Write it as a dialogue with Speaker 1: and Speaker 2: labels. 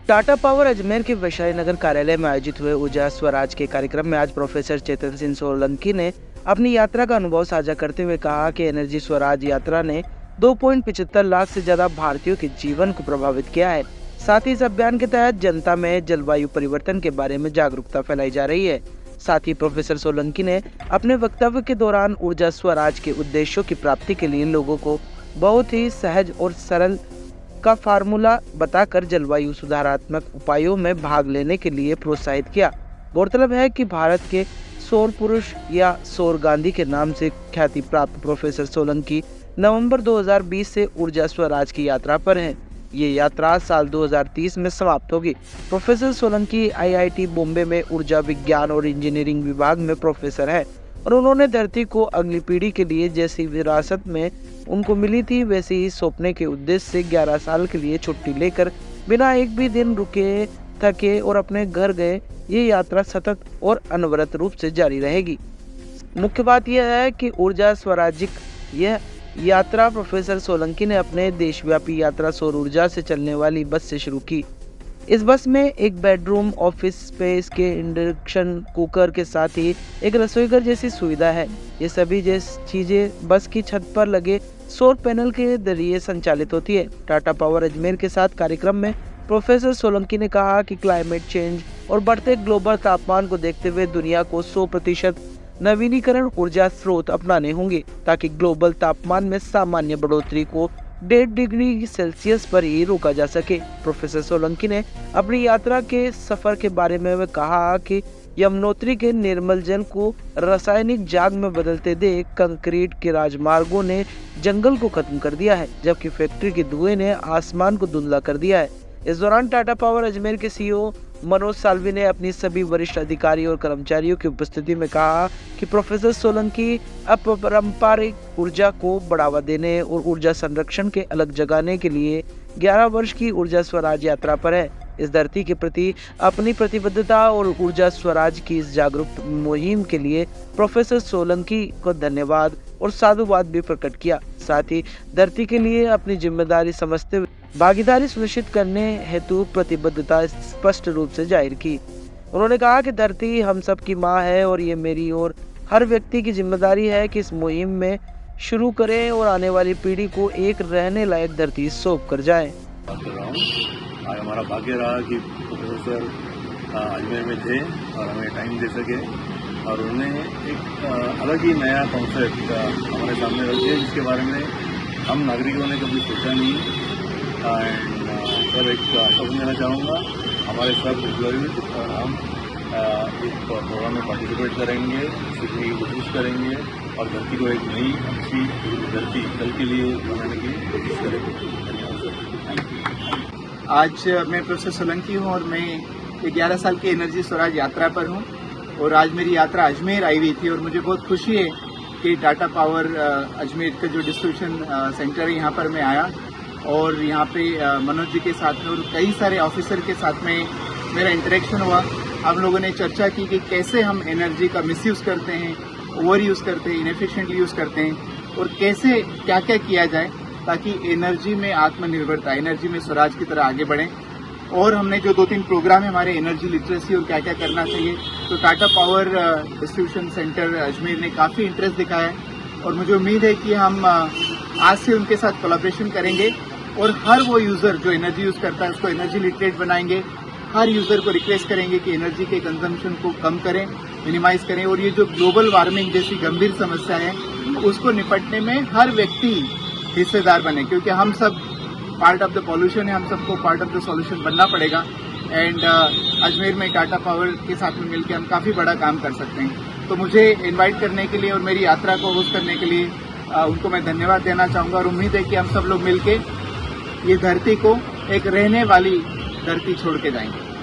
Speaker 1: Tata power Ajmer के वैशाली नगर कार्यालय में आयोजित हुए ऊर्जा स्वराज के कार्यक्रम में आज प्रोफेसर चेतन सिंह सोलंकी ने अपनी यात्रा का अनुभव साझा करते हुए कहा कि एनर्जी स्वराज यात्रा ने 2.75 लाख से ज्यादा भारतीयों के जीवन को प्रभावित किया है। साथ ही इस अभियान के तहत जनता में जलवायु परिवर्तन के बारे में जागरूकता फैलाई जा रही है। साथ ही प्रोफेसर सोलंकी ने अपने वक्तव्य के दौरान ऊर्जा स्वराज के उद्देश्यों की प्राप्ति के लिए लोगों को बहुत ही सहज और सरल का फार्मूला बताकर जलवायु सुधारात्मक उपायों में भाग लेने के लिए प्रोत्साहित किया। गौरतलब है कि भारत के सौर पुरुष या सौर गांधी के नाम से ख्याति प्राप्त प्रोफेसर सोलंकी नवंबर 2020 से ऊर्जा स्वराज की यात्रा पर हैं। ये यात्रा साल 2030 में समाप्त होगी। प्रोफेसर सोलंकी आईआईटी बॉम्बे में ऊर्जा विज्ञान और इंजीनियरिंग विभाग में प्रोफेसर है और उन्होंने धरती को अगली पीढ़ी के लिए जैसी विरासत में उनको मिली थी वैसे ही सौंपने के उद्देश्य से 11 साल के लिए छुट्टी लेकर बिना एक भी दिन रुके थके और अपने घर गए। ये यात्रा सतत और अनवरत रूप से जारी रहेगी। मुख्य बात यह है कि ऊर्जा स्वराजिक यह यात्रा प्रोफेसर सोलंकी ने अपने देशव्यापी यात्रा सौर ऊर्जा से चलने वाली बस से शुरू की। इस बस में एक बेडरूम, ऑफिस स्पेस के इंडक्शन कुकर के साथ ही एक रसोईघर जैसी सुविधा है। ये सभी चीजें बस की छत पर लगे सौर पैनल के जरिए संचालित होती है। टाटा पावर अजमेर के साथ कार्यक्रम में प्रोफेसर सोलंकी ने कहा कि क्लाइमेट चेंज और बढ़ते ग्लोबल तापमान को देखते हुए दुनिया को 100% नवीनीकरण ऊर्जा स्रोत अपनाने होंगे ताकि ग्लोबल तापमान में सामान्य बढ़ोतरी को 1.5 डिग्री सेल्सियस पर ही रोका जा सके। प्रोफेसर सोलंकी ने अपनी यात्रा के सफर के बारे में कहा कि यमुनोत्री के निर्मल जल को रासायनिक जाग में बदलते देख कंक्रीट के राजमार्गों ने जंगल को खत्म कर दिया है, जबकि फैक्ट्री के धुएं ने आसमान को धुंधला कर दिया है। इस दौरान टाटा पावर अजमेर के सीईओ मनोज साल्वी ने अपनी सभी वरिष्ठ अधिकारियों और कर्मचारियों की उपस्थिति में कहा कि प्रोफेसर सोलंकी अपारंपरिक ऊर्जा को बढ़ावा देने और ऊर्जा संरक्षण के अलग जगाने के लिए 11 वर्ष की ऊर्जा स्वराज यात्रा पर है। इस धरती के प्रति अपनी प्रतिबद्धता और ऊर्जा स्वराज की इस जागरूक मुहिम के लिए प्रोफेसर सोलंकी को धन्यवाद और साधुवाद भी प्रकट किया। साथ ही धरती के लिए अपनी जिम्मेदारी समझते हुए भागीदारी सुनिश्चित करने हेतु प्रतिबद्धता स्पष्ट रूप से जाहिर की। उन्होंने कहा कि धरती हम सब की माँ है और ये मेरी और हर व्यक्ति की जिम्मेदारी है कि इस मुहिम में शुरू करें और आने वाली पीढ़ी को एक रहने लायक धरती सौंप कर जाए।
Speaker 2: आज हमारा भाग्य रहा कि प्रोफेसर अजमेर में थे और हमें टाइम दे सके और उन्होंने एक अलग ही नया कॉन्सेप्ट हमारे सामने रख दिया जिसके बारे में हम नागरिकों ने कभी सोचा नहीं। एंड सर एक आश्वासन देना चाहूँगा, हमारे सब एम्प्लॉयज और हम इस प्रोग्राम में पार्टिसिपेट करेंगे, सीखने की कोशिश करेंगे और धरती को एक नई अच्छी धरती कल के लिए बनाने की कोशिश करेंगे। धन्यवाद सर, थैंक यू।
Speaker 3: आज मैं प्रोफेसर सोलंकी हूँ और मैं 11 साल की एनर्जी स्वराज यात्रा पर हूँ और आज मेरी यात्रा अजमेर आई हुई थी और मुझे बहुत खुशी है कि टाटा पावर अजमेर का जो डिस्ट्रीब्यूशन सेंटर है यहाँ पर मैं आया और यहाँ पे मनोज जी के साथ में और कई सारे ऑफिसर के साथ में मेरा इंटरेक्शन हुआ। हम लोगों ने चर्चा की कि कैसे हम एनर्जी का मिसयूज करते हैं, ओवर यूज करते हैं, इनएफिशिएंटली यूज करते हैं और कैसे क्या क्या किया जाए ताकि एनर्जी में आत्मनिर्भरता, एनर्जी में स्वराज की तरह आगे बढ़ें। और हमने जो 2-3 प्रोग्राम है हमारे एनर्जी लिटरेसी और क्या क्या करना चाहिए, तो Tata power distribution centre Ajmer ने काफ़ी इंटरेस्ट दिखाया है और मुझे उम्मीद है कि हम आज से उनके साथ कोलैबोरेशन करेंगे और हर वो यूजर जो एनर्जी यूज करता है उसको एनर्जी लिटरेट बनाएंगे। हर यूजर को रिक्वेस्ट करेंगे कि एनर्जी के कंजम्पशन को कम करें, मिनिमाइज करें और ये जो ग्लोबल वार्मिंग जैसी गंभीर समस्या है उसको निपटने में हर व्यक्ति हिस्सेदार बने, क्योंकि हम सब पार्ट ऑफ द पॉल्यूशन है, हम सबको पार्ट ऑफ द सॉल्यूशन बनना पड़ेगा। एंड अजमेर में टाटा पावर के साथ में मिलकर हम काफ़ी बड़ा काम कर सकते हैं। तो मुझे इनवाइट करने के लिए और मेरी यात्रा को होस्ट करने के लिए उनको मैं धन्यवाद देना चाहूँगा और उम्मीद है कि हम सब लोग मिलके ये धरती को एक रहने वाली धरती छोड़ के जाएंगे।